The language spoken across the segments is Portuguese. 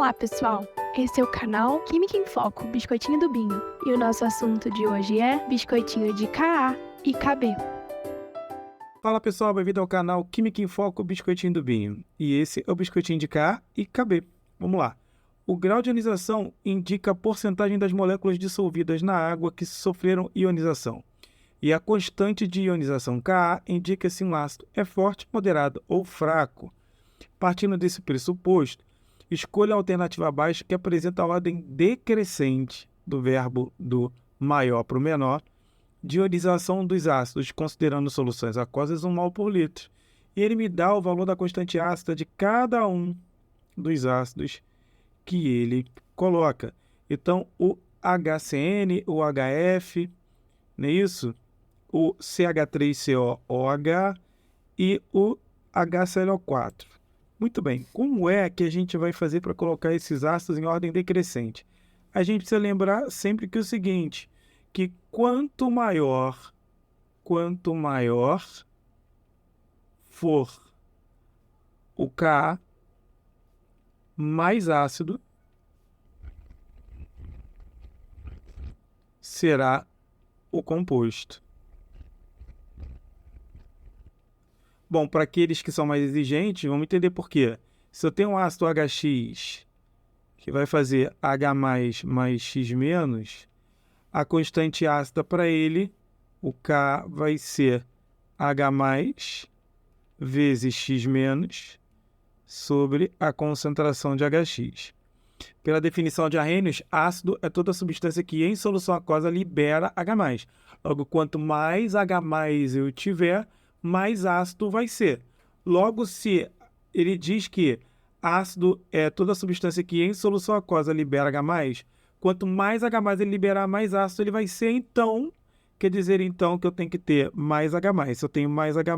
Olá, pessoal! Esse é o canal Química em Foco, Biscoitinho do Binho. E o nosso assunto de hoje é biscoitinho de Ka e Kb. Fala pessoal, bem-vindo ao canal Química em Foco, Biscoitinho do Binho. E esse é o biscoitinho de Ka e Kb. Vamos lá. O grau de ionização indica a porcentagem das moléculas dissolvidas na água que sofreram ionização. E a constante de ionização Ka indica se um ácido é forte, moderado ou fraco. Partindo desse pressuposto, escolha a alternativa abaixo que apresenta a ordem decrescente do verbo do maior para o menor de ionização dos ácidos, considerando soluções aquosas 1 mol por litro. E ele me dá o valor da constante ácida de cada um dos ácidos que ele coloca. Então, o HCN, o HF, não é isso? O CH3COOH e o HClO4. Muito bem, como é que a gente vai fazer para colocar esses ácidos em ordem decrescente? A gente precisa lembrar sempre que é o seguinte, que quanto maior for o Ka, mais ácido será o composto. Bom, para aqueles que são mais exigentes, vamos entender por quê. Se eu tenho um ácido HX, que vai fazer H+, mais X-, a constante ácida para ele, o K vai ser H+, vezes X- sobre a concentração de HX. Pela definição de Arrhenius, ácido é toda substância que em solução aquosa libera H+. Logo, quanto mais H+ eu tiver, mais ácido vai ser. Logo, se ele diz que ácido é toda substância que em solução aquosa libera H+, quanto mais H+ ele liberar, mais ácido ele vai ser. Então, quer dizer então que eu tenho que ter mais H+. Se eu tenho mais H+,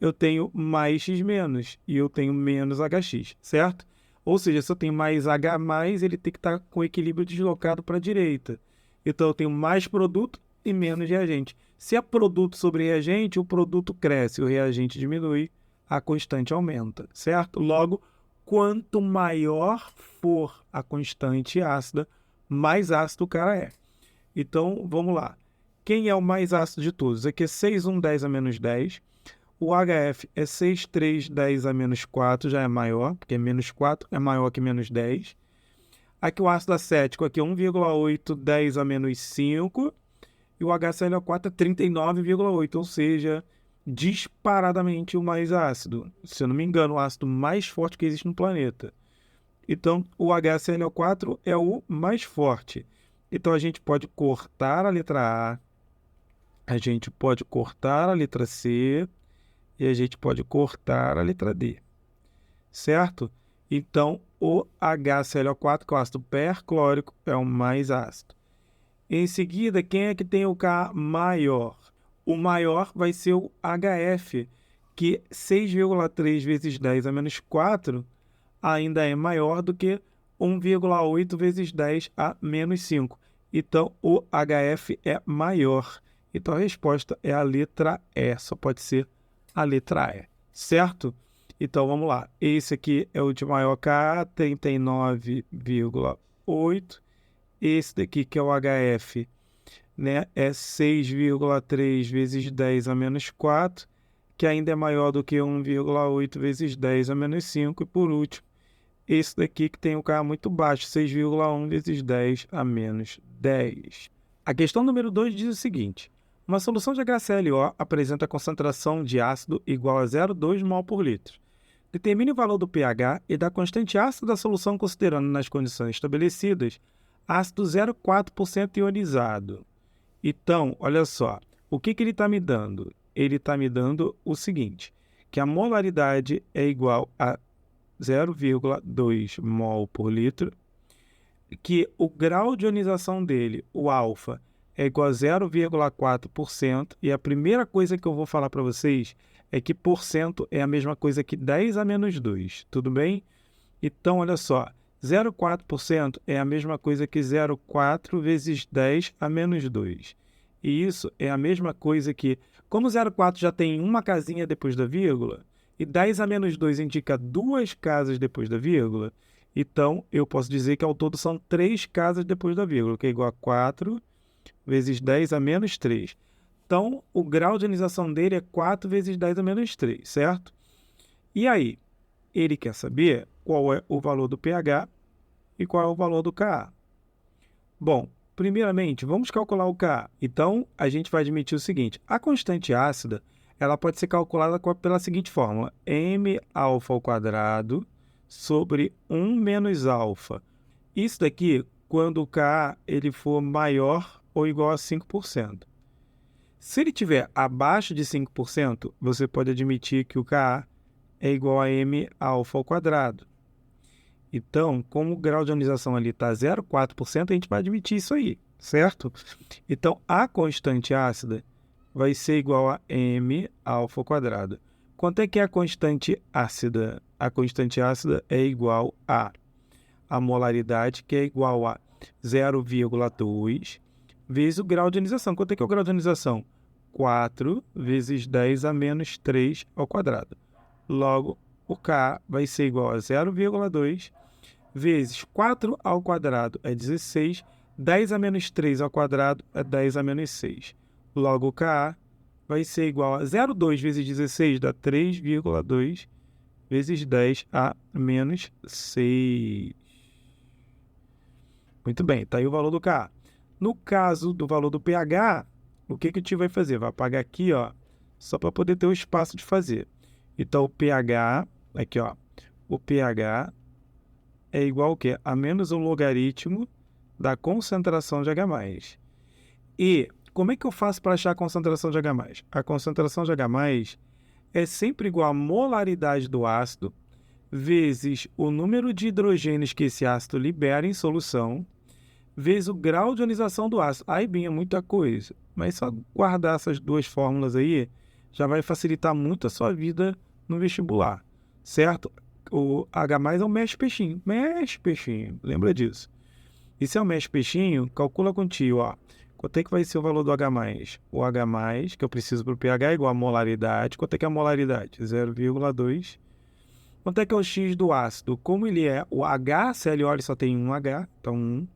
eu tenho mais X-, e eu tenho menos HX, certo? Ou seja, se eu tenho mais H+, ele tem que estar com o equilíbrio deslocado para a direita. Então, eu tenho mais produto e menos reagente. Se é produto sobre reagente, o produto cresce, o reagente diminui, a constante aumenta, certo? Logo, quanto maior for a constante ácida, mais ácido o cara é. Então, vamos lá. Quem é o mais ácido de todos? Aqui é 6,10 a menos 10. O HF é 6,3, 10 a menos 4, já é maior, porque menos 4 é maior que menos 10. Aqui o ácido acético aqui é 1,8, 10 a menos 5. E o HClO4 é 39,8, ou seja, disparadamente o mais ácido. Se eu não me engano, o ácido mais forte que existe no planeta. Então, o HClO4 é o mais forte. Então, a gente pode cortar a letra A, a gente pode cortar a letra C e a gente pode cortar a letra D, certo? Então, o HClO4, que é o ácido perclórico, é o mais ácido. Em seguida, quem é que tem o K maior? O maior vai ser o HF, que 6,3 vezes 10 a menos 4 ainda é maior do que 1,8 vezes 10 a menos 5. Então, o HF é maior. Então, a resposta é a letra E. Só pode ser a letra E, certo? Então, vamos lá. Esse aqui é o de maior Ka, 39,8. Esse daqui, que é o HF, né, é 6,3 vezes 10 a menos 4, que ainda é maior do que 1,8 vezes 10 a menos 5. E, por último, esse daqui que tem o K muito baixo, 6,1 vezes 10 a menos 10. A questão número 2 diz o seguinte. Uma solução de HClO apresenta a concentração de ácido igual a 0,2 mol por litro. Determine o valor do pH e da constante ácida da solução considerando nas condições estabelecidas ácido 0,4% ionizado. Então, olha só, o que ele está me dando? Ele está me dando o seguinte, que a molaridade é igual a 0,2 mol por litro, que o grau de ionização dele, o alfa, é igual a 0,4%, e a primeira coisa que eu vou falar para vocês é que porcento é a mesma coisa que 10 a menos 2, tudo bem? Então, olha só, 0,4% é a mesma coisa que 0,4 vezes 10 a menos 2. E isso é a mesma coisa que, como 0,4 já tem uma casinha depois da vírgula, e 10 a menos 2 indica duas casas depois da vírgula, Então, eu posso dizer que ao todo são 3 casas depois da vírgula, que é igual a 4 vezes 10 a menos 3. Então, o grau de ionização dele é 4 vezes 10 a menos 3, certo? E aí, ele quer saber qual é o valor do pH e qual é o valor do Ka. Bom, primeiramente, vamos calcular o Ka. Então, a gente vai admitir o seguinte: a constante ácida ela pode ser calculada pela seguinte fórmula: m⁴ sobre 1 menos alfa. Isso daqui quando o Ka ele for maior ou igual a 5%. Se ele estiver abaixo de 5%, você pode admitir que o Ka é igual a m⁴. Então, como o grau de ionização ali está 0,4%, a gente vai admitir isso aí, certo? Então, a constante ácida vai ser igual a m⁴. Quanto é que é a constante ácida? A constante ácida é igual a molaridade, que é igual a 0,2 vezes o grau de ionização. Quanto é que é o grau de ionização? 4 vezes 10 a menos 3 ao quadrado. Logo, o Ka vai ser igual a 0,2 vezes 4 ao quadrado é 16, 10 a menos 3 ao quadrado é 10 a menos 6. Logo, o Ka vai ser igual a 0,2 vezes 16 dá 3,2 vezes 10 a menos 6. Muito bem, está aí o valor do Ka. No caso do valor do pH, o que a gente vai fazer? Vai apagar aqui, ó, só para poder ter o espaço de fazer. Então, o pH, aqui, ó, o pH é igual ao quê? A menos o logaritmo da concentração de H+. E como é que eu faço para achar a concentração de H+? A concentração de H+ é sempre igual à molaridade do ácido vezes o número de hidrogênios que esse ácido libera em solução vezes o grau de ionização do ácido. Aí bem, é muita coisa, mas só guardar essas duas fórmulas aí já vai facilitar muito a sua vida no vestibular, certo? O H+ é o mexe peixinho. Mexe peixinho, lembra disso. E se é o mexe peixinho, calcula contigo, ó. Quanto é que vai ser o valor do H+? O H+, que eu preciso para o pH, é igual a molaridade. Quanto é que é a molaridade? 0,2. Quanto é que é o X do ácido? Como ele é o HClO, ele só tem um H, então 1.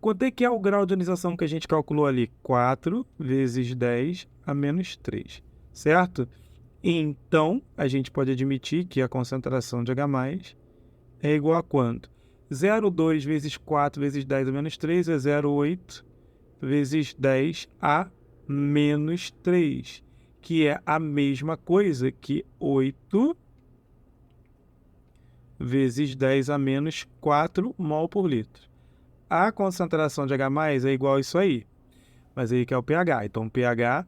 Quanto é que é o grau de ionização que a gente calculou ali? 4 vezes 10 a menos 3, certo? Então, a gente pode admitir que a concentração de H+ é igual a quanto? 0,2 vezes 4 vezes 10 a menos 3 é 0,8 vezes 10 a menos 3, que é a mesma coisa que 8 vezes 10 a menos 4 mol por litro. A concentração de H+ é igual a isso aí, mas aí que é o pH. Então, o pH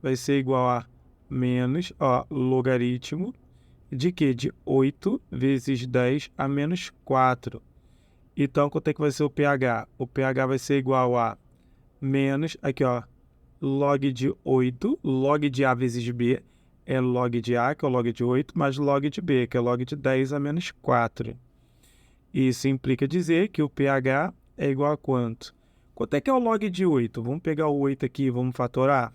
vai ser igual a menos, ó, logaritmo de quê? De 8 vezes 10 a menos 4. Então, quanto é que vai ser o pH? O pH vai ser igual a menos, aqui, ó, log de 8, log de A vezes B é log de A, que é o log de 8, mais log de B, que é log de 10 a menos 4. Isso implica dizer que o pH é igual a quanto? Quanto é que é o log de 8? Vamos pegar o 8 aqui e vamos fatorar.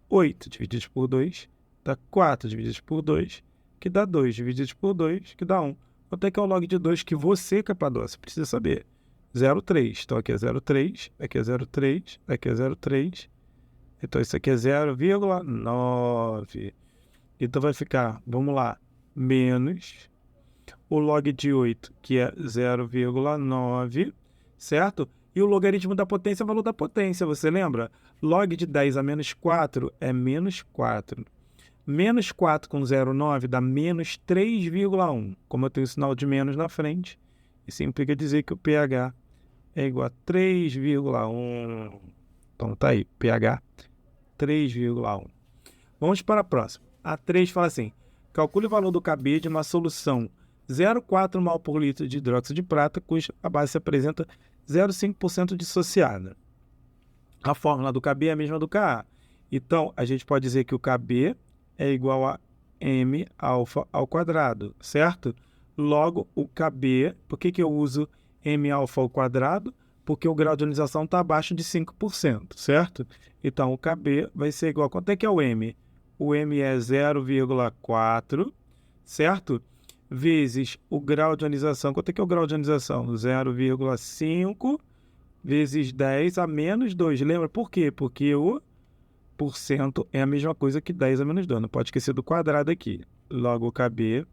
8 dividido por 2 dá 4 dividido por 2, que dá 2 dividido por 2, que dá 1. Quanto é que é o log de 2 que você, Capadócia, precisa saber? 0,3. Então, aqui é 0,3, aqui é 0,3, aqui é 0,3. Então, isso aqui é 0,9. Então, vai ficar, vamos lá, menos o log de 8, que é 0,9, certo? E o logaritmo da potência é o valor da potência, você lembra? Log de 10 a menos 4 é menos 4. Menos 4 com 0,9 dá menos 3,1. Como eu tenho o sinal de menos na frente, isso implica dizer que o pH é igual a 3,1. Então, tá aí, pH 3,1. Vamos para a próxima. A 3 fala assim: calcule o valor do Kb de uma solução 0,4 mol por litro de hidróxido de prata, cuja a base se apresenta 0,5% dissociada. A fórmula do Kb é a mesma do Ka. Então, a gente pode dizer que o Kb é igual a m alfa ao quadrado, certo? Logo, o Kb, por que eu uso m alfa ao quadrado? Porque o grau de ionização está abaixo de 5%, certo? Então, o Kb vai ser igual a quanto é que é o m? O m é 0,4, certo? vezes o grau de ionização. Quanto é que é o grau de ionização? 0,5 vezes 10 a menos 2. Lembra por quê? Porque o porcento é a mesma coisa que 10 a menos 2. Não pode esquecer do quadrado aqui. Logo, o KB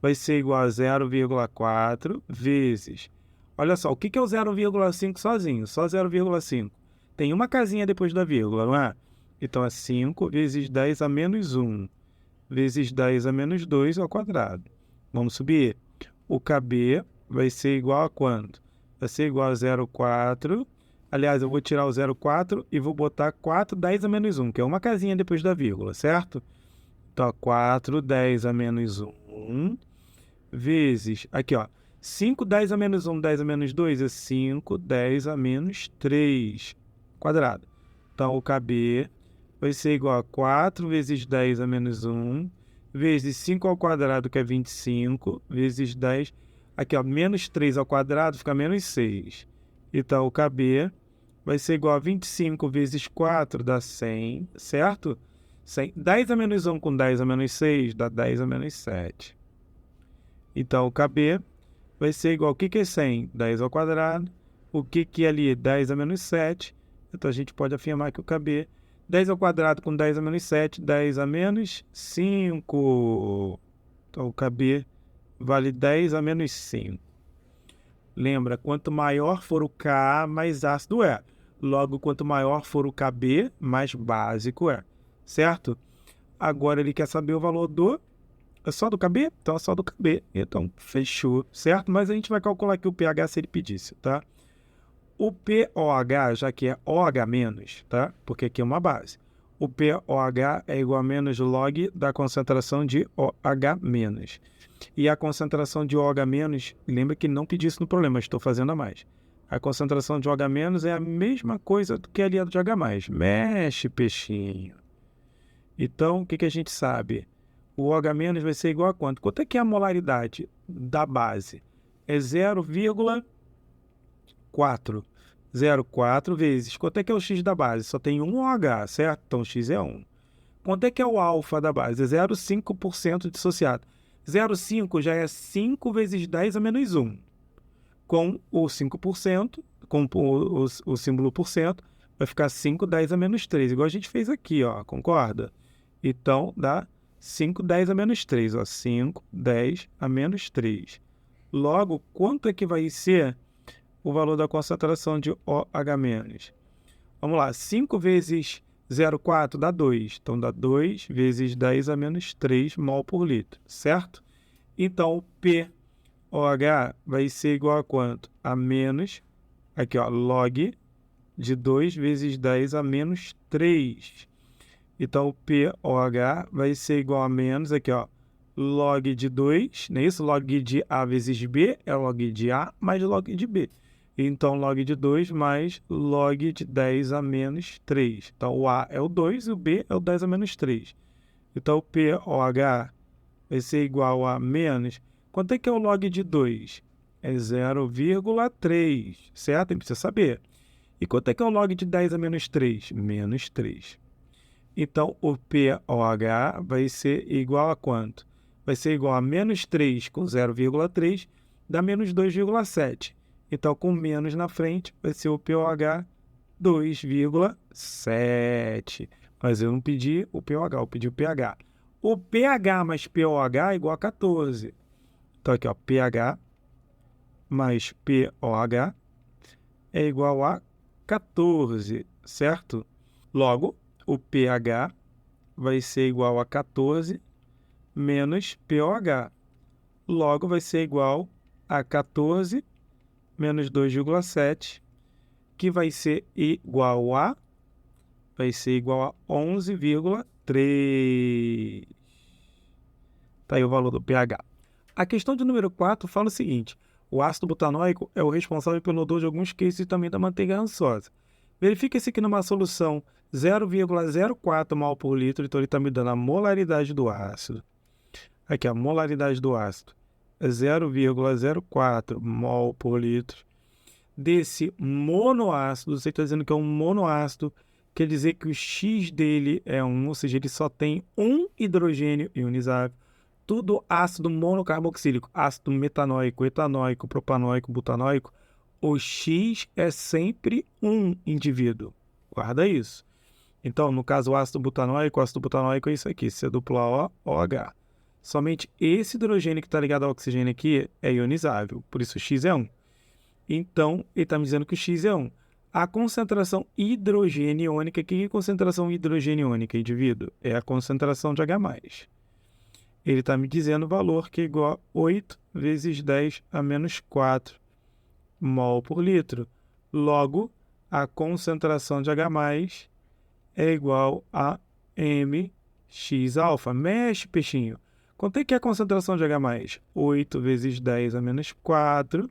vai ser igual a 0,4 vezes... Olha só, o que é o 0,5 sozinho? Só 0,5. Tem uma casinha depois da vírgula, não é? Então, é 5 vezes 10 a menos 1 vezes 10 a menos 2 ao quadrado. Vamos subir. O KB vai ser igual a quanto? Vai ser igual a 0,4. Aliás, eu vou tirar o 0,4 e vou botar 4, 10 a menos 1, que é uma casinha depois da vírgula, certo? Então, 4, 10 a menos 1, vezes... Aqui, ó. 5, 10 a menos 1, 10 a menos 2 é 5, 10 a menos 3 quadrado. Então, o KB vai ser igual a 4 vezes 10 a menos 1, vezes 5 ao quadrado, que é 25, vezes 10... Aqui, ó, menos 3 ao quadrado fica menos 6. Então, o KB vai ser igual a 25 vezes 4 dá 100, certo? 100. 10 a menos 1 com 10 a menos 6 dá 10 a menos 7. Então, o KB vai ser igual... O que é 100? 10 ao quadrado. O que é ali? 10 a menos 7. Então, a gente pode afirmar que o KB... 10 ao quadrado com 10 a menos 7, 10 a menos 5. Então, o KB vale 10 a menos 5. Lembra, quanto maior for o Ka, mais ácido é. Logo, quanto maior for o KB, mais básico é. Certo? Agora, ele quer saber o valor do... É só do KB? Então, é só do KB. Então, fechou, certo? Mas a gente vai calcular aqui o pH se ele pedisse, tá? O pOH, já que é OH-, tá? Porque aqui é uma base. O pOH é igual a menos log da concentração de OH-. E a concentração de OH-, lembra que não pedi isso no problema, estou fazendo a mais. A concentração de OH- é a mesma coisa do que a de H+. Mexe, peixinho. Então, o que a gente sabe? O OH- vai ser igual a quanto? Quanto é que é a molaridade da base? É 0,4. 0,4 vezes. Quanto é que é o X da base? Só tem um OH, certo? Então, X é 1. Quanto é que é o alfa da base? É 0,5% dissociado. 0,5 já é 5 vezes 10 a menos 1. Com o 5%, com o símbolo por cento, vai ficar 5, 10 a menos 3. Igual a gente fez aqui, ó, concorda? Então, dá 5, 10 a menos 3. Ó, 5, 10 a menos 3. Logo, quanto é que vai ser o valor da concentração de OH-? Vamos lá, 5 vezes 0,4 dá 2. Então, dá 2 vezes 10 a menos 3 mol por litro, certo? Então, o pOH vai ser igual a quanto? A menos, aqui ó, log de 2 vezes 10 a menos 3. Então, o pOH vai ser igual a menos, aqui ó, log de 2, não é isso? Log de A vezes B é log de A mais log de B. Então, log de 2 mais log de 10 a menos 3. Então, o A é o 2 e o B é o 10 a menos 3. Então, o pOH vai ser igual a menos... Quanto é que é o log de 2? É 0,3, certo? A gente precisa saber. E quanto é que é o log de 10 a menos 3? Menos 3. Então, o pOH vai ser igual a quanto? Vai ser igual a menos 3 com 0,3 dá menos 2,7. Então, com menos na frente, vai ser o pOH 2,7. Mas eu não pedi o pOH, eu pedi o pH. O pH mais pOH é igual a 14. Então, aqui, ó, pH mais pOH é igual a 14, certo? Logo, o pH vai ser igual a 14 menos pOH. Logo, vai ser igual a 14 menos 2,7, que vai ser igual a 11,3. Está aí o valor do pH. A questão de número 4 fala o seguinte: o ácido butanóico é o responsável pelo odor de alguns queijos e também da manteiga rançosa. Verifica-se que numa solução 0,04 mol por litro, então ele está me dando a molaridade do ácido. Aqui, a molaridade do ácido é 0,04 mol por litro. Desse monoácido, você está dizendo que é um monoácido, quer dizer que o X dele é 1, ou seja, ele só tem um hidrogênio ionizável. tudo ácido monocarboxílico, ácido metanóico, etanóico, propanóico, butanóico, o X é sempre um indivíduo. Guarda isso. Então, no caso, o ácido butanóico é isso aqui, C-O, OH. Somente esse hidrogênio que está ligado ao oxigênio aqui é ionizável, por isso o X é 1. Então, ele está me dizendo que o X é 1. A concentração hidrogênio-iônica, o que é concentração hidrogênio-iônica, indivíduo? É a concentração de H+. Ele está me dizendo o valor que é igual a 8 vezes 10 a menos 4 mol por litro. Logo, a concentração de H+, é igual a mx-alfa. Mexe, peixinho. Quanto é que é a concentração de H+? 8 vezes 10 a menos 4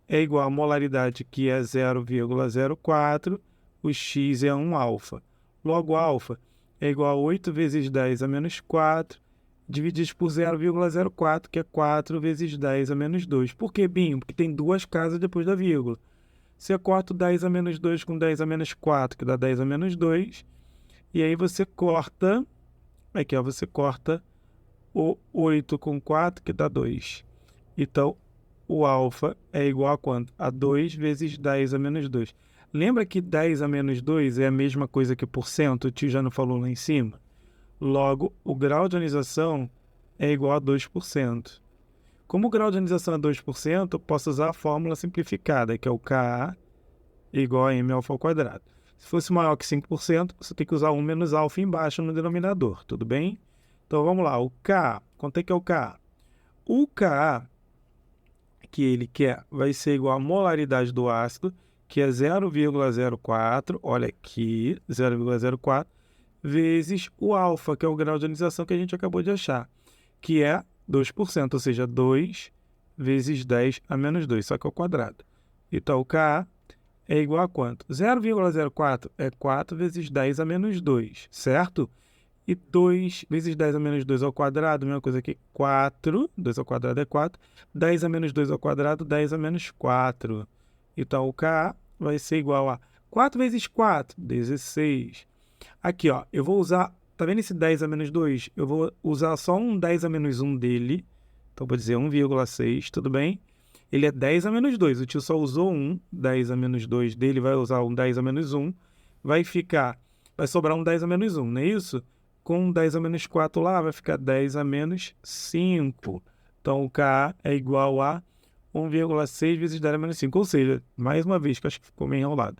é igual a molaridade, que é 0,04. O X é 1 alfa. Logo, alfa é igual a 8 vezes 10 a menos 4, dividido por 0,04, que é 4 vezes 10 a menos 2. Por que, Binho? Porque tem duas casas depois da vírgula. Você corta o 10 a menos 2 com 10 a menos 4, que dá 10 a menos 2. E aí você corta, aqui ó, você corta o 8 com 4, que dá 2. Então, o alfa é igual a quanto? A 2 vezes 10 a menos 2. Lembra que 10 a menos 2 é a mesma coisa que porcento? O tio já não falou lá em cima? Logo, o grau de ionização é igual a 2%. Como o grau de ionização é 2%, eu posso usar a fórmula simplificada, que é o Ka igual a m alfa ao quadrado. Se fosse maior que 5%, você tem que usar 1 menos alfa embaixo no denominador, tudo bem? Então vamos lá, o Ka, quanto é que é o Ka? O Ka que ele quer vai ser igual à molaridade do ácido, que é 0,04, olha aqui, 0,04, vezes o alfa, que é o grau de ionização que a gente acabou de achar, que é 2%, ou seja, 2 vezes 10 a menos 2, só que ao quadrado. Então, o Ka é igual a quanto? 0,04 é 4 vezes 10 a menos 2, certo? E 2 vezes 10 a menos 2 ao quadrado, mesma coisa aqui, 4, 2 ao quadrado é 4, 10 a menos 2 ao quadrado, 10 a menos 4. Então, o Ka vai ser igual a 4 vezes 4, 16. Aqui, ó, eu vou usar, tá vendo esse 10 a menos 2? Eu vou usar só um 10 a menos 1 dele, então vou dizer 1,6, tudo bem? Ele é 10 a menos 2, o tio só usou um 10 a menos 2 dele, vai usar um 10 a menos 1, vai sobrar um 10 a menos 1, não é isso? Com 10 a menos 4 lá, vai ficar 10 a menos 5. Então, o Ka é igual a 1,6 vezes 10 a menos 5. Ou seja, mais uma vez, que eu acho que ficou meio enrolado.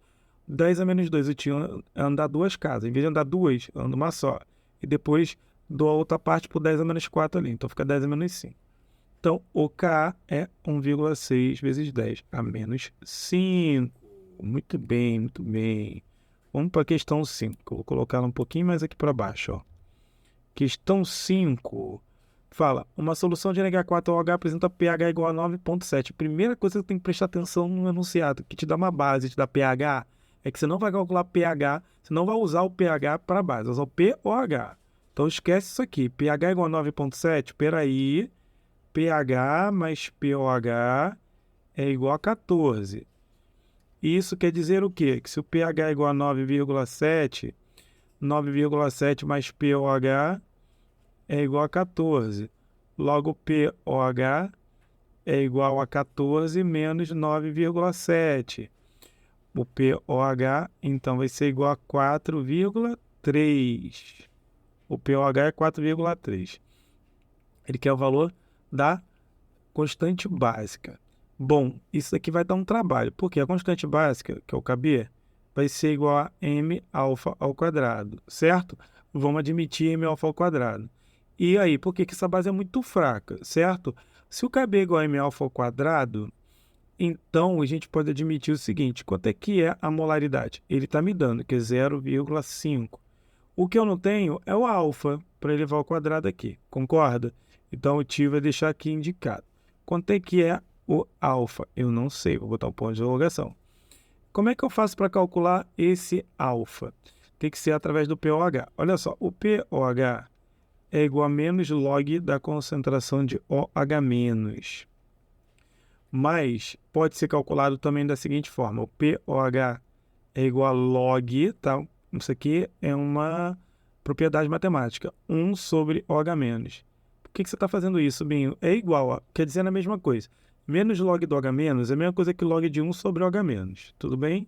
10 a menos 2, eu tinha andar duas casas. Em vez de andar duas, eu ando uma só. E depois dou a outra parte por 10 a menos 4 ali. Então, fica 10 a menos 5. Então, o Ka é 1,6 vezes 10 a menos 5. Muito bem, muito bem. Vamos para a questão 5. Eu vou colocar ela um pouquinho mais aqui para baixo, ó. Questão 5. Fala, uma solução de NH4OH apresenta pH igual a 9,7. Primeira coisa que tem que prestar atenção no enunciado, que te dá uma base, te dá pH, é que você não vai calcular pH, você não vai usar o pH para a base, vai usar o pOH. Então esquece isso aqui, pH igual a 9,7, peraí, pH mais pOH é igual a 14. Isso quer dizer o quê? Que se o pH é igual a 9,7, 9,7 mais pOH é igual a 14. Logo, pOH é igual a 14 menos 9,7. O pOH, então, vai ser igual a 4,3. O pOH é 4,3. Ele quer o valor da constante básica. Bom, isso aqui vai dar um trabalho, porque a constante básica, que é o Kb, vai ser igual a m alfa ao quadrado, certo? Vamos admitir m alfa ao quadrado. E aí, por que essa base é muito fraca, certo? Se o Kb é igual a m alfa ao quadrado, então a gente pode admitir o seguinte, quanto é que é a molaridade? Ele está me dando, que é 0,5. O que eu não tenho é o alfa, para elevar ao quadrado aqui, concorda? Então o tio vai deixar aqui indicado. Quanto é que é o alfa? Eu não sei, vou botar um ponto de interrogação. Como é que eu faço para calcular esse alfa? Tem que ser através do pOH. Olha só, o pOH é igual a menos log da concentração de OH-. Mas pode ser calculado também da seguinte forma. O pOH é igual a log, tá? Isso aqui é uma propriedade matemática. 1 sobre OH-. Por que você está fazendo isso, Binho? É igual, ó, quer dizer a mesma coisa. Menos log do H- é a mesma coisa que log de 1 sobre o H-, tudo bem?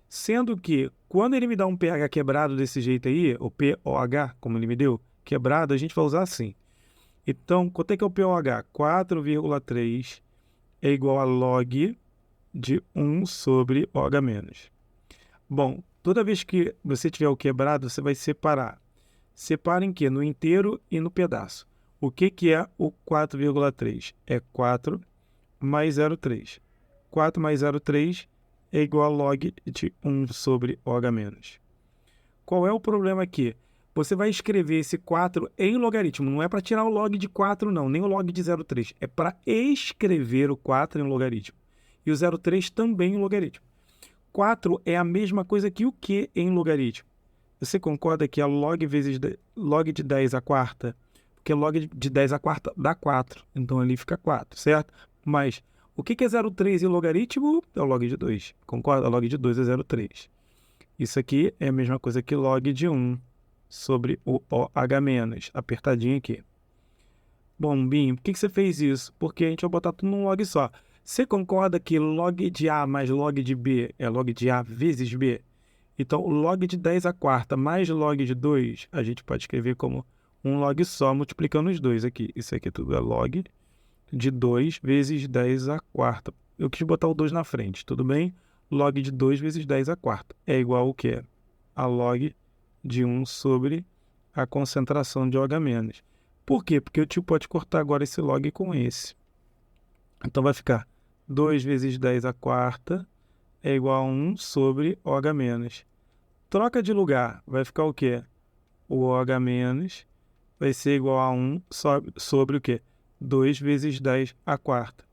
Sendo que, quando ele me dá um pH quebrado desse jeito aí, o POH, como ele me deu, quebrado, a gente vai usar assim. Então, quanto é que é o POH? 4,3 é igual a log de 1 sobre OH-. Bom, toda vez que você tiver o quebrado, você vai separar. Separa em quê? No inteiro e no pedaço. O que é o 4,3? É 4 mais 0,3. 4 mais 0,3 é igual a log de 1 sobre OH-. Qual é o problema aqui? Você vai escrever esse 4 em logaritmo. Não é para tirar o log de 4, não, nem o log de 0,3. É para escrever o 4 em logaritmo. E o 0,3 também em logaritmo. 4 é a mesma coisa que o que em logaritmo? Você concorda que é log vezes log de 10 à quarta? Porque log de 10 à quarta dá 4. Então ali fica 4, certo? Mas o que é 0,3 em logaritmo? É o log de 2. Concorda? Log de 2 é 0,3. Isso aqui é a mesma coisa que log de 1 sobre o OH-, apertadinho aqui. Bom, Binho, por que você fez isso? Porque a gente vai botar tudo num log só. Você concorda que log de A mais log de B é log de A vezes B? Então, log de 10 à quarta mais log de 2, a gente pode escrever como um log só, multiplicando os dois aqui. Isso aqui tudo é log de 2 vezes 10 à quarta. Eu quis botar o 2 na frente, tudo bem? Log de 2 vezes 10 à quarta é igual ao quê? A log de 1 sobre a concentração de OH-. Por quê? Porque o tio pode cortar agora esse log com esse. Então vai ficar 2 vezes 10 à quarta é igual a 1 sobre OH-. Troca de lugar, vai ficar o quê? O OH- vai ser igual a 1 sobre o quê? 2 vezes 10 à quarta.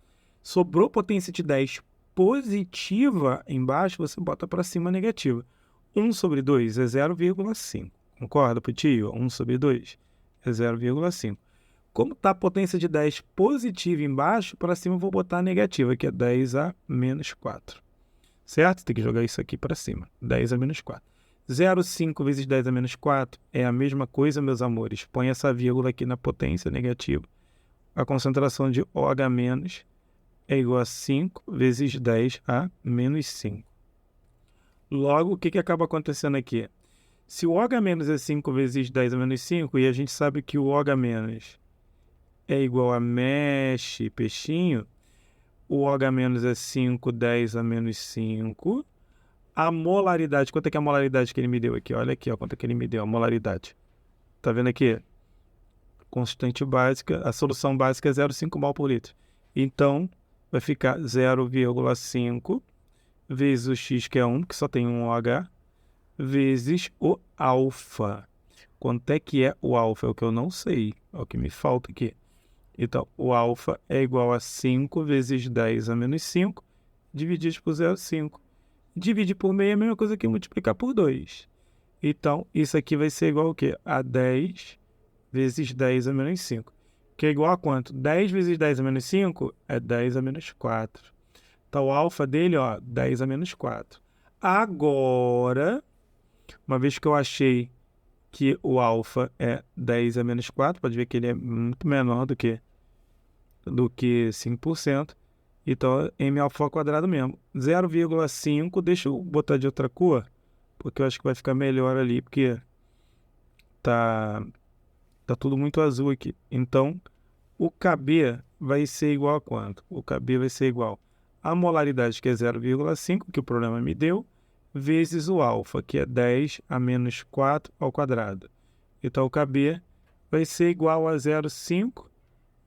Sobrou potência de 10 positiva embaixo, você bota para cima negativa. 1 sobre 2 é 0,5. Concorda, Putinho? 1 sobre 2 é 0,5. Como está a potência de 10 positiva embaixo, para cima eu vou botar a negativa, que é 10 a menos 4. Certo? Tem que jogar isso aqui para cima. 10 a menos 4. 0,5 vezes 10 a menos 4 é a mesma coisa, meus amores. Põe essa vírgula aqui na potência negativa. A concentração de OH- é igual a 5 vezes 10 a menos 5. Logo, o que acaba acontecendo aqui? Se o OH- é 5 vezes 10 a menos 5, e a gente sabe que o OH- é igual a mesh, peixinho, o OH- é 5, 10 a menos 5. A molaridade, quanto é que é a molaridade que ele me deu aqui? Olha aqui, ó, quanto é que ele me deu a molaridade. Tá vendo aqui? Constante básica, a solução básica é 0,5 mol por litro. Então, vai ficar 0,5 vezes o x, que é 1, que só tem um OH, vezes o alfa. Quanto é que é o alfa? É o que eu não sei, é o que me falta aqui. Então, o alfa é igual a 5 vezes 10 a menos 5, dividido por 0,5. Dividir por meio é a mesma coisa que multiplicar por 2. Então, isso aqui vai ser igual ao quê? A 10 vezes 10 a menos 5. Que é igual a quanto? 10 vezes 10 a menos 5 é 10 a menos 4. Então, o alfa dele, ó, 10 a menos 4. Agora, uma vez que eu achei que o alfa é 10 a menos 4, pode ver que ele é muito menor do que 5%. Então, m alfa ao quadrado mesmo. 0,5, deixa eu botar de outra cor, porque eu acho que vai ficar melhor ali, porque tá tudo muito azul aqui. Então, o KB vai ser igual a quanto? O KB vai ser igual a molaridade, que é 0,5, que o problema me deu, vezes o alfa, que é 10 a menos 4 ao quadrado. Então, o KB vai ser igual a 0,5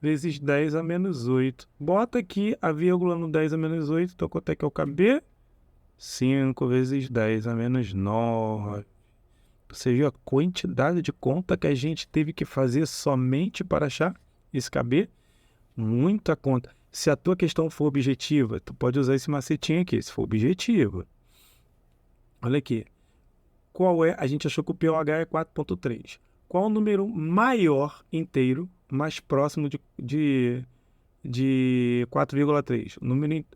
vezes 10 a menos 8. Bota aqui a vírgula no 10 a menos 8. Então, quanto é que é o KB? 5 vezes 10 a menos 9. Você viu a quantidade de conta que a gente teve que fazer somente para achar esse KB? Muita conta. Se a tua questão for objetiva, tu pode usar esse macetinho aqui, se for objetiva. Olha aqui. Qual é? A gente achou que o POH é 4,3. Qual o número maior inteiro mais próximo de 4,3? O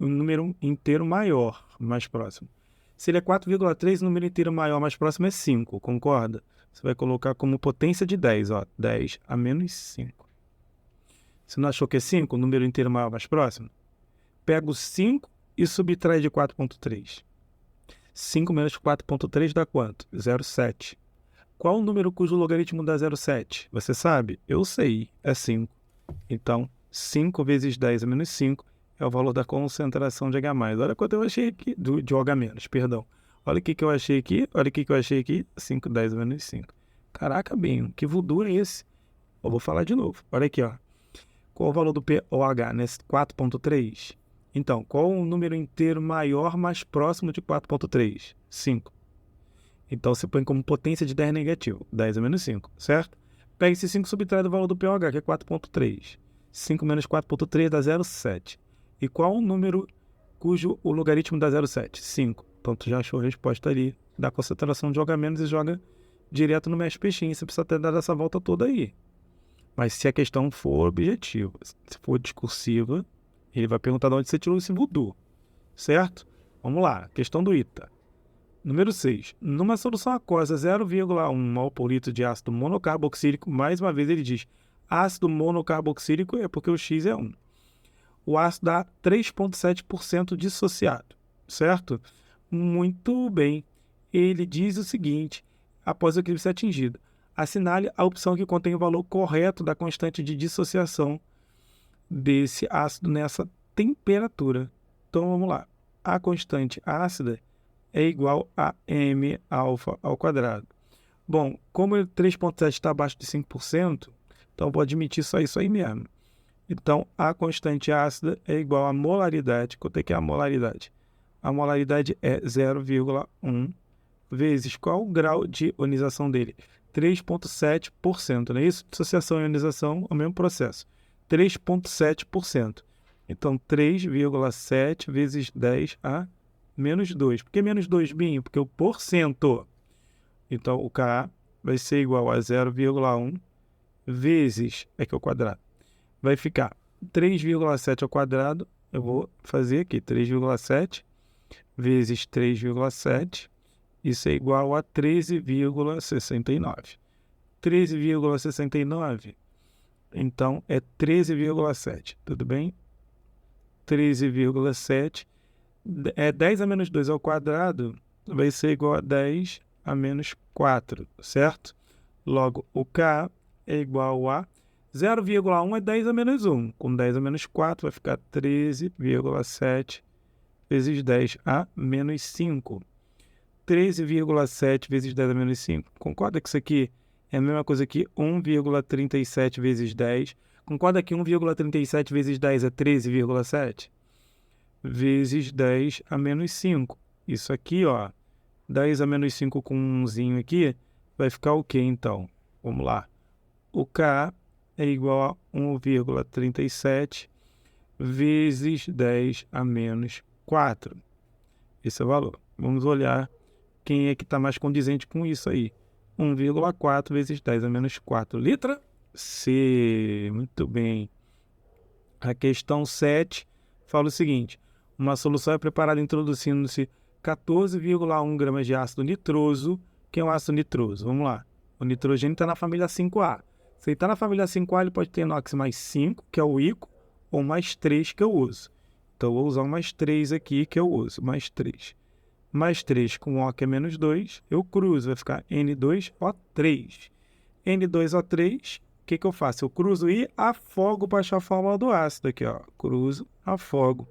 número inteiro maior mais próximo. Se ele é 4,3, o número inteiro maior mais próximo é 5, concorda? Você vai colocar como potência de 10, ó, 10 a menos 5. Você não achou que é 5, o número inteiro maior mais próximo? Pega o 5 e subtrai de 4,3. 5 menos 4,3 dá quanto? 0,7. Qual o número cujo logaritmo dá 0,7? Você sabe? Eu sei, é 5. Então, 5 vezes 10 a menos 5 é o valor da concentração de H+. Olha quanto eu achei aqui, de OH-, perdão. Olha o que eu achei aqui, olha o que eu achei aqui, 5, 10 a menos 5. Caraca, Binho, que voodoo é esse? Eu vou falar de novo. Olha aqui, ó. Qual o valor do POH nesse 4,3? Então, qual o número inteiro maior mais próximo de 4,3? 5. Então, você põe como potência de 10 negativo, 10 a menos 5, certo? Pega esse 5 e subtrai do valor do POH, que é 4,3. 5 menos 4,3 dá 0,7. E qual o número cujo o logaritmo dá 0,7? 5. Então, tu já achou a resposta ali da concentração de OH- e joga direto no mexe peixinho. Você precisa ter dado essa volta toda aí. Mas se a questão for objetiva, se for discursiva, ele vai perguntar de onde você tirou esse voodoo, certo? Vamos lá, questão do ITA. Número 6. Numa solução aquosa 0,1 mol por litro de ácido monocarboxílico, mais uma vez ele diz ácido monocarboxílico é porque o X é 1. O ácido dá 3,7% dissociado, certo? Muito bem. Ele diz o seguinte, após o eclipse ser atingido. Assinale a opção que contém o valor correto da constante de dissociação desse ácido nessa temperatura. Então, vamos lá. A constante ácida é igual a m-alfa ao quadrado. Bom, como o 3,7 está abaixo de 5%, então eu vou admitir só isso aí mesmo. Então, a constante ácida é igual à molaridade. Quanto é que é a molaridade? A molaridade é 0,1 vezes qual o grau de ionização dele? 3,7%, não é isso? Dissociação e ionização é o mesmo processo. 3,7%. Então, 3,7 vezes 10 a menos 2. Por que menos 2, Binho? Porque o porcento. Então, o Ka vai ser igual a 0,1 vezes, aqui ao quadrado. Vai ficar 3,7 ao quadrado. Eu vou fazer aqui, 3,7 vezes 3,7. Isso é igual a 13,69. 13,69. Então, é 13,7. Tudo bem? 13,7. 10 a menos 2 ao quadrado vai ser igual a 10 a menos 4, certo? Logo, o K é igual a 0,1 é 10 a menos 1. Com 10 a menos 4 vai ficar 13,7 vezes 10 a menos 5. 13,7 vezes 10 a menos 5. Concorda que isso aqui é a mesma coisa que 1,37 vezes 10. Concorda que 1,37 vezes 10 é 13,7? Vezes 10 a menos 5. Isso aqui, ó, 10 a menos 5 com umzinho aqui, vai ficar o quê, então? Vamos lá. O K é igual a 1,37 vezes 10 a menos 4. Esse é o valor. Vamos olhar quem é que está mais condizente com isso aí. 1,4 vezes 10 a menos 4. Letra C. Muito bem. A questão 7 fala o seguinte. Uma solução é preparada introduzindo-se 14,1 gramas de ácido nitroso. Que é o ácido nitroso? Vamos lá. O nitrogênio está na família 5A. Se ele está na família 5A, ele pode ter NOx mais 5, que é o ICO, ou mais 3, que eu uso. Então, eu vou usar o mais 3 aqui, que eu uso. Mais 3. Mais 3 com O, que é menos 2, eu cruzo. Vai ficar N2O3. N2O3, o que eu faço? Eu cruzo e afogo para achar a fórmula do ácido aqui, ó. Cruzo, afogo.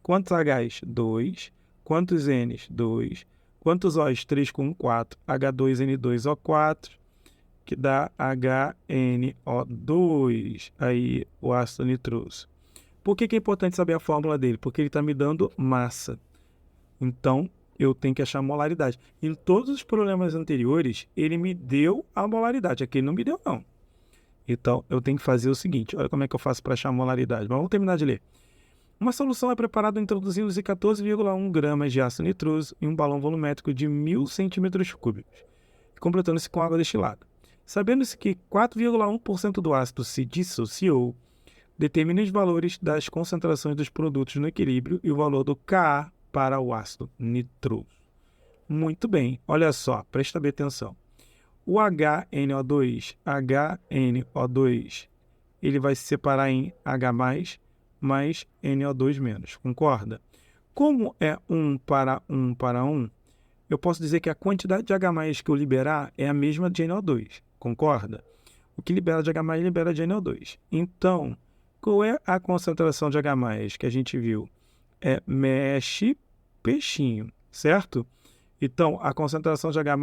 Quantos H's? 2. Quantos N's? 2. Quantos O's? 3 com 4. H2N2O4, que dá HNO2. Aí, o ácido nitroso. Por que é importante saber a fórmula dele? Porque ele está me dando massa. Então, eu tenho que achar a molaridade. Em todos os problemas anteriores, ele me deu a molaridade. Aqui ele não me deu, não. Então, eu tenho que fazer o seguinte. Olha como é que eu faço para achar a molaridade. Mas vamos terminar de ler. Uma solução é preparada introduzindo-se 14,1 gramas de ácido nitroso em um balão volumétrico de 1.000 centímetros cúbicos, completando-se com água destilada. Sabendo-se que 4,1% do ácido se dissociou, determine os valores das concentrações dos produtos no equilíbrio e o valor do Ka para o ácido nitroso. Muito bem, olha só, presta bem atenção. O HNO2 ele vai se separar em H+, mais NO2-, concorda? Como é 1 para 1 para 1, eu posso dizer que a quantidade de H+, que eu liberar é a mesma de NO2, concorda? O que libera de H+, libera de NO2. Então, qual é a concentração de H+, que a gente viu? É mexe peixinho, certo? Então, a concentração de H+,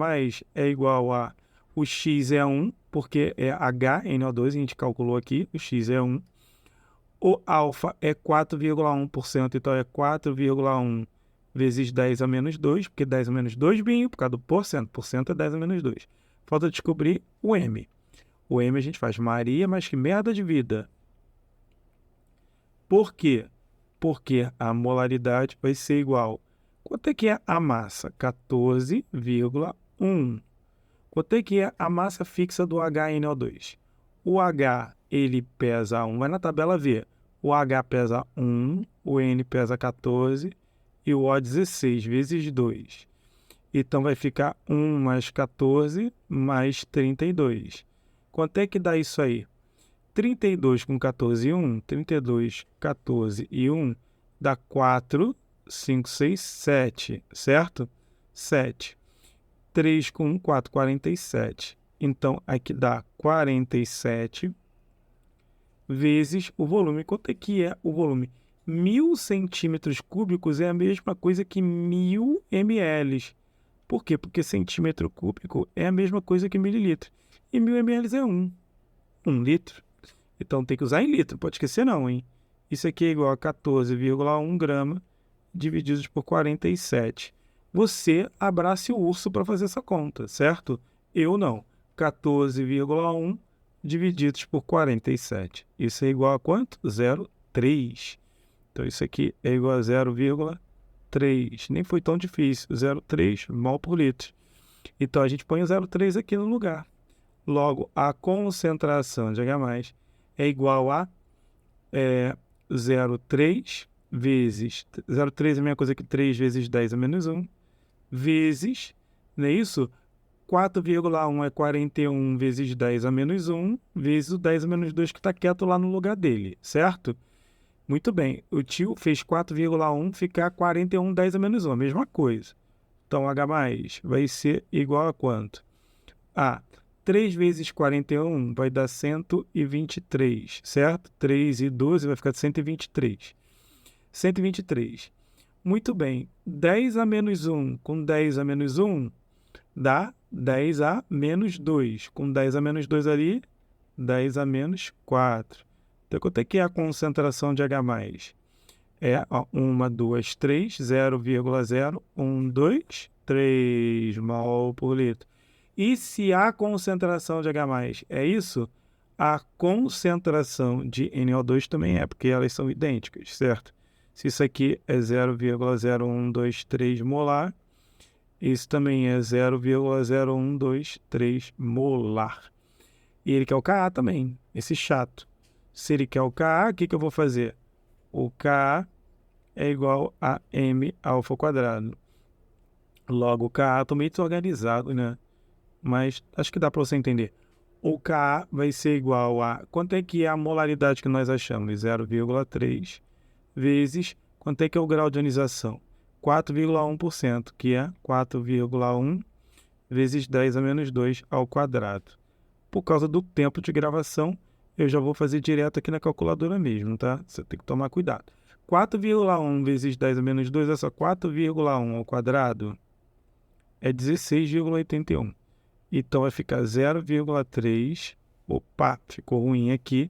é igual a... O X é 1, porque é HNO2, a gente calculou aqui, o X é 1. O alfa é 4,1%, então é 4,1 vezes 10 a menos 2, porque 10 a menos 2, binho, por causa do porcento é 10 a menos 2. Falta descobrir o M. O M a gente faz Maria, mas que merda de vida. Por quê? Porque a molaridade vai ser igual. Quanto é que é a massa? 14,1. Quanto é que é a massa fixa do HNO2? O H, ele pesa 1, vai na tabela ver. O H pesa 1, o N pesa 14 e o O 16 vezes 2. Então vai ficar 1 mais 14 mais 32. Quanto é que dá isso aí? 32 com 14 e 1, 32, 14 e 1 dá 4, 5, 6, 7, certo? 7. 3 com 1, 4, 47. Então, aqui dá 47 vezes o volume. Quanto é que é o volume? 1.000 centímetros cúbicos é a mesma coisa que 1.000 ml. Por quê? Porque centímetro cúbico é a mesma coisa que mililitro. E 1.000 ml é 1 litro. Então, tem que usar em litro. Pode esquecer não, hein? Isso aqui é igual a 14,1 grama divididos por 47. Você abrace o urso para fazer essa conta, certo? Eu não. 14,1 divididos por 47. Isso é igual a quanto? 0,3. Então, isso aqui é igual a 0,3. Nem foi tão difícil. 0,3 mol por litro. Então, a gente põe o 0,3 aqui no lugar. Logo, a concentração de H+, é igual a 0,3 vezes... 0,3 é a mesma coisa que 3 vezes 10 a menos 1. Vezes, não é isso? 4,1 é 41 vezes 10 a menos 1, vezes o 10 a menos 2 que está quieto lá no lugar dele, certo? Muito bem, o tio fez 4,1 ficar 41, 10 a menos 1, a mesma coisa. Então, H+, vai ser igual a quanto? 3 vezes 41 vai dar 123, certo? 3 e 12 vai ficar 123. 123. Muito bem, 10 a menos 1 com 10 a menos 1 dá 10 a menos 2. Com 10 a menos 2 ali, 10 a menos 4. Então, quanto é que é a concentração de H+? É 1, 2, 3, 0,0123 mol por litro. E se a concentração de H+, é isso, a concentração de NO2 também é, porque elas são idênticas, certo? Se isso aqui é 0,0123 molar, isso também é 0,0123 molar. E ele quer o Ka também, esse chato. Se ele quer o Ka, o que eu vou fazer? O Ka é igual a M alfa ao quadrado. Logo, o Ka, estou meio desorganizado, né? Mas acho que dá para você entender. O Ka vai ser igual a... Quanto é que é a molaridade que nós achamos? 0,3 vezes... Quanto é que é o grau de ionização? 4,1%, que é 4,1 vezes 10 a menos 2 ao quadrado. Por causa do tempo de gravação, eu já vou fazer direto aqui na calculadora mesmo, tá? Você tem que tomar cuidado. 4,1 vezes 10 a menos 2 é só 4,1 ao quadrado. É 16,81. Então, vai ficar 0,3. Opa, ficou ruim aqui.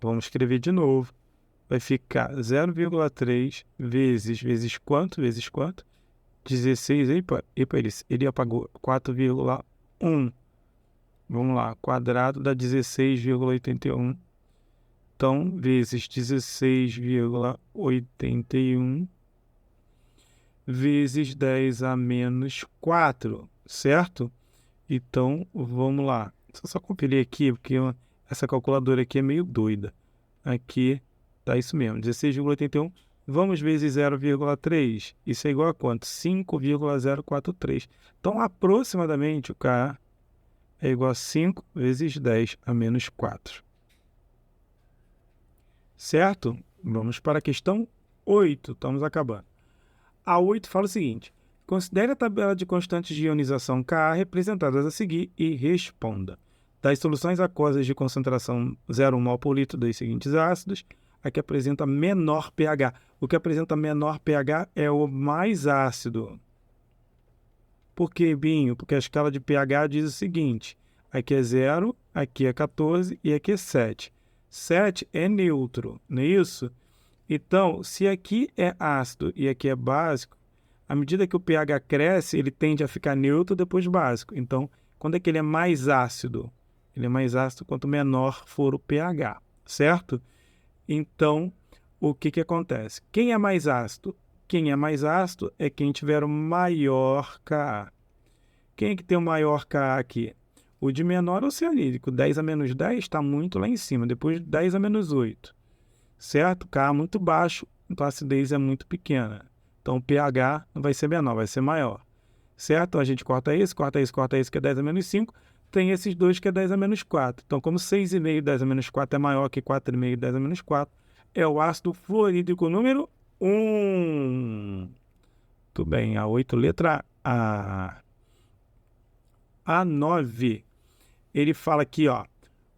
Vamos escrever de novo. Vai ficar 0,3 vezes quanto? Vezes quanto? 16. Epa, ele apagou 4,1. Vamos lá, quadrado dá 16,81. Então, vezes 16,81 vezes 10 a menos 4, certo? Então, vamos lá. Só conferir aqui, porque essa calculadora aqui é meio doida. Aqui tá isso mesmo, 16,81. Vamos vezes 0,3. Isso é igual a quanto? 5,043. Então, aproximadamente, o Ka é igual a 5 vezes 10 a menos 4. certo? Vamos para a questão 8, estamos acabando. A 8 fala o seguinte: considere a tabela de constantes de ionização Ka representadas a seguir e responda. Das soluções aquosas de concentração 0 mol por litro dos seguintes ácidos, a que apresenta menor pH. O que apresenta menor pH é o mais ácido. Por que, Binho? Porque a escala de pH diz o seguinte: aqui é 0, aqui é 14 e aqui é 7. 7 é neutro, não é isso? Então, se aqui é ácido e aqui é básico, à medida que o pH cresce, ele tende a ficar neutro, depois básico. Então, quando é que ele é mais ácido? Ele é mais ácido quanto menor for o pH, certo? Então, o que acontece? Quem é mais ácido? Quem é mais ácido é quem tiver o maior Ka. Quem é que tem o maior Ka aqui? O de menor é o cianídrico. 10 a menos 10 está muito lá em cima. Depois 10 a menos 8. Certo? Ka muito baixo, então a acidez é muito pequena. Então o pH não vai ser menor, vai ser maior. Certo? Então a gente corta esse, que é 10 a menos 5. Tem esses dois que é 10 a menos 4. Então, como 6,5 10 a menos 4 é maior que 4,5 10 a menos 4, é o ácido fluorídrico número 1. Muito bem, a 8, letra A. A 9, ele fala aqui, ó,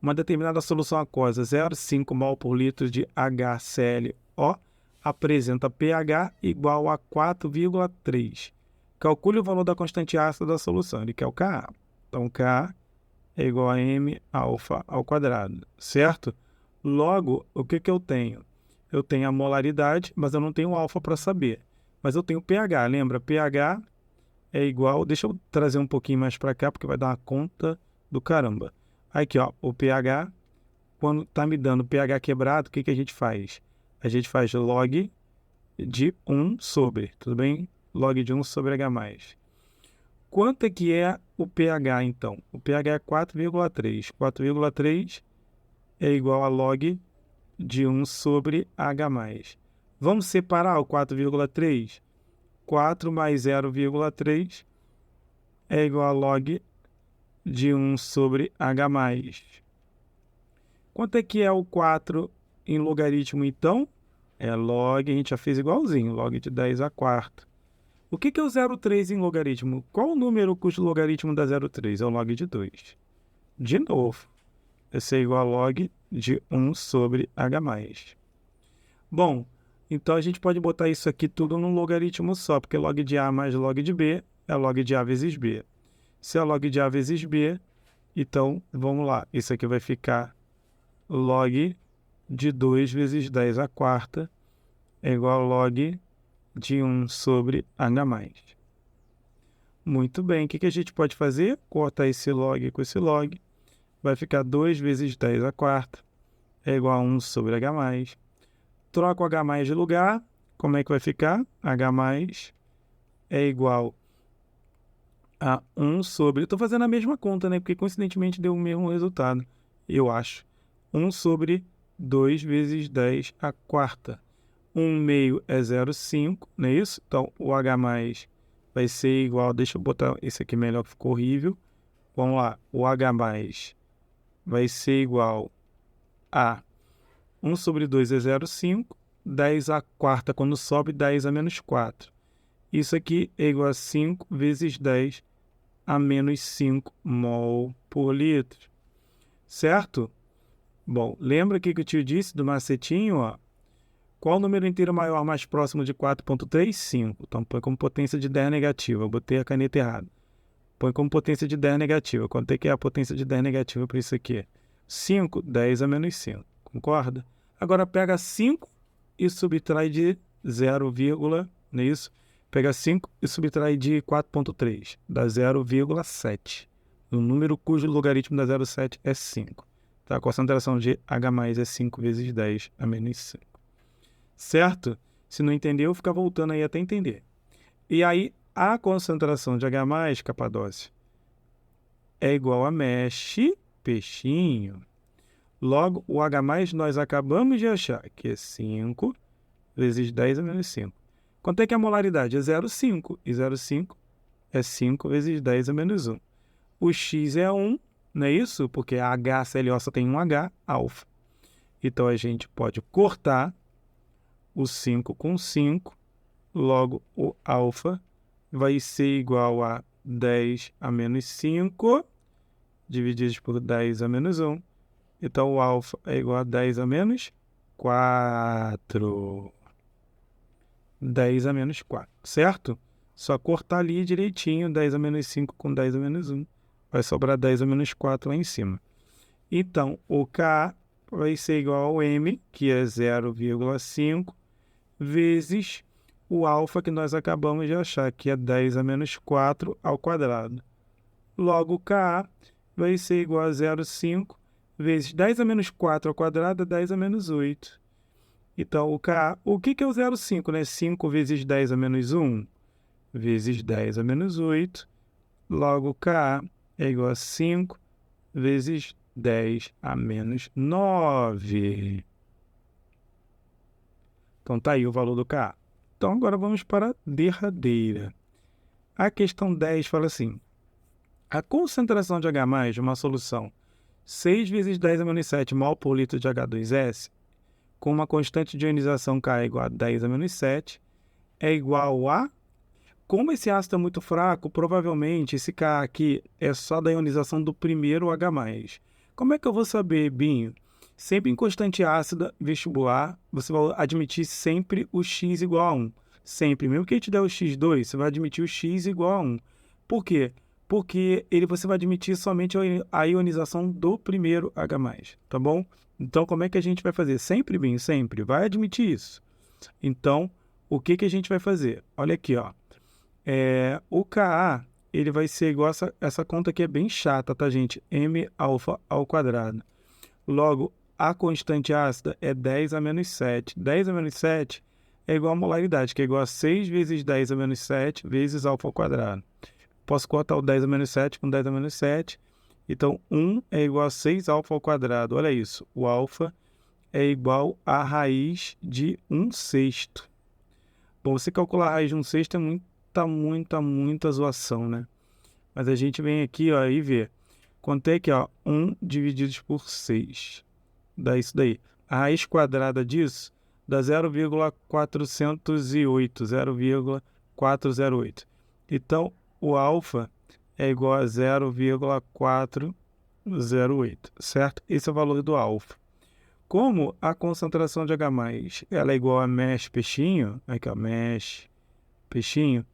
uma determinada solução aquosa 0,5 mol por litro de HClO apresenta pH igual a 4,3. Calcule o valor da constante ácida da solução. Ele quer o Ka. Então, Ka é igual a M alfa ao quadrado, certo? Logo, o que eu tenho? Eu tenho a molaridade, mas eu não tenho alfa para saber. Mas eu tenho pH, lembra? pH é igual... Deixa eu trazer um pouquinho mais para cá, porque vai dar uma conta do caramba. Aqui, ó, o pH, quando está me dando pH quebrado, o que a gente faz? A gente faz log de 1 sobre, tudo bem? Log de 1 sobre H+. Quanto é que é o pH, então? O pH é 4,3. 4,3 é igual a log de 1 sobre H+. Vamos separar o 4,3? 4 mais 0,3 é igual a log de 1 sobre H+. Quanto é que é o 4 em logaritmo, então? É log, a gente já fez igualzinho, log de 10 a quarta. O que é o 0,3 em logaritmo? Qual o número cujo logaritmo dá 0,3? É o log de 2. De novo, esse é igual a log de 1 sobre H+. Bom, então a gente pode botar isso aqui tudo num logaritmo só, porque log de A mais log de B é log de A vezes B. Se é log de A vezes B, então vamos lá. Isso aqui vai ficar log de 2 vezes 10 a quarta é igual a log de 1 sobre H+. Muito bem, o que a gente pode fazer? Cortar esse log com esse log. Vai ficar 2 vezes 10 a quarta é igual a 1 sobre H+. Troca o H+ de lugar. Como é que vai ficar? H+ é igual a 1 sobre... Estou fazendo a mesma conta, né? Porque coincidentemente deu o mesmo resultado, eu acho. 1 sobre 2 vezes 10 a quarta. 1 meio é 0,5, não é isso? Então, o H+ vai ser igual... Deixa eu botar esse aqui melhor, que ficou horrível. Vamos lá. O H+ vai ser igual a 1 sobre 2 é 0,5. 10 a quarta, quando sobe, 10 a menos 4. Isso aqui é igual a 5 vezes 10 a menos 5 mol por litro. Certo? Bom, lembra que o tio disse do macetinho, ó? Qual o número inteiro maior mais próximo de 4,3? 5. Então, põe como potência de 10 negativa. Eu botei a caneta errada. Põe como potência de 10 negativa. Quanto é que é a potência de 10 negativa para isso aqui? 5, 10 a menos 5. Concorda? Agora, pega 5 e subtrai de 0, não é isso? Pega 5 e subtrai de 4,3. Dá 0,7. O número cujo logaritmo da 0,7 é 5. Tá? A concentração de H+ é 5 vezes 10 a menos 5. Certo? Se não entendeu, fica voltando aí até entender. E aí, a concentração de H+, Capadócio, é igual a mexe, peixinho. Logo, o H+, nós acabamos de achar que é 5 vezes 10 a menos 5. Quanto é que é a molaridade? É 0,5. E 0,5 é 5 vezes 10 a menos 1. O X é 1, não é isso? Porque a HClO só tem um H, alfa. Então, a gente pode cortar o 5 com 5, logo o alfa vai ser igual a 10 a menos 5, divididos por 10 a menos 1. Então, o alfa é igual a 10 a menos 4. 10 a menos 4, certo? Só cortar ali direitinho, 10 a menos 5 com 10 a menos 1. Vai sobrar 10 a menos 4 lá em cima. Então, o Ka vai ser igual ao M, que é 0,5, vezes o alfa que nós acabamos de achar, que é 10 a menos 4 ao quadrado. Logo, o Ka vai ser igual a 0,5 vezes 10 a menos 4 ao quadrado é 10 a menos 8. Então, o que é o 0,5, né? 5 vezes 10 a menos 1 vezes 10 a menos 8. Logo, Ka é igual a 5 vezes 10 a menos 9. Então, tá aí o valor do Ka. Então, agora vamos para a derradeira. A questão 10 fala assim: a concentração de H+, de uma solução 6 vezes 10 a menos 7 mol por litro de H2S, com uma constante de ionização K igual a 10 a menos 7, é igual a... Como esse ácido é muito fraco, provavelmente esse K aqui é só da ionização do primeiro H+. Como é que eu vou saber, Binho? Sempre em constante ácida vestibular, você vai admitir sempre o X igual a 1. Sempre. Mesmo que ele te der o X2, você vai admitir o X igual a 1. Por quê? Porque você vai admitir somente a ionização do primeiro H+, tá bom? Então, como é que a gente vai fazer? Sempre, Binho, sempre. Vai admitir isso. Então, o que a gente vai fazer? Olha aqui, ó. O Ka, ele vai ser igual a essa conta aqui, é bem chata, tá, gente? M alfa ao quadrado. Logo, a constante ácida é 10 a menos 7. 10 a menos 7 é igual a molaridade, que é igual a 6 vezes 10 a menos 7 vezes alfa ao quadrado. Posso cortar o 10 a menos 7 com 10 a menos 7. Então, 1 é igual a 6 alfa ao quadrado. Olha isso. O alfa é igual a raiz de 1/6. Bom, você calcular a raiz de 1/6 é muita zoação, né? Mas a gente vem aqui, ó, e vê. Quanto é que, ó, 1 dividido por 6. Dá isso daí. A raiz quadrada disso dá 0,408. 0,408. Então, o alfa é igual a 0,408, certo? Esse é o valor do alfa. Como a concentração de H+, ela é igual a mesh peixinho, aqui ó, mesh peixinho,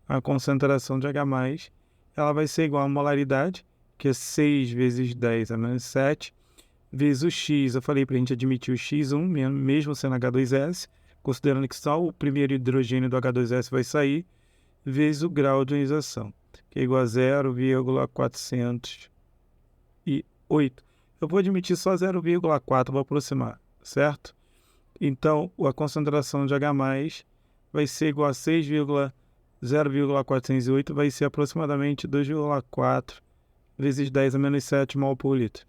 a concentração de H+, ela vai ser igual a molaridade, que é 6 vezes 10 a menos 7, vezes o X. Eu falei para a gente admitir o X1, mesmo sendo H2S, considerando que só o primeiro hidrogênio do H2S vai sair, vezes o grau de ionização, que é igual a 0,408. Eu vou admitir só 0,4, vou aproximar, certo? Então, a concentração de H+, vai ser igual a 0,408, vai ser aproximadamente 2,4 vezes 10 a menos 7 mol por litro.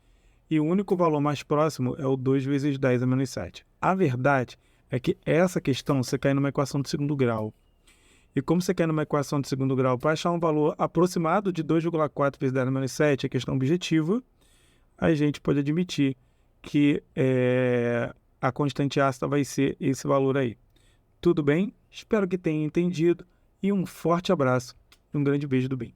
E o único valor mais próximo é o 2 vezes 10 a menos 7. A verdade é que essa questão você cai numa equação de segundo grau. E como você quer numa equação de segundo grau, para achar um valor aproximado de 2,4 vezes 10 a menos 7, a questão objetiva, a gente pode admitir que a constante ácida vai ser esse valor aí. Tudo bem? Espero que tenha entendido e um forte abraço e um grande beijo do bem.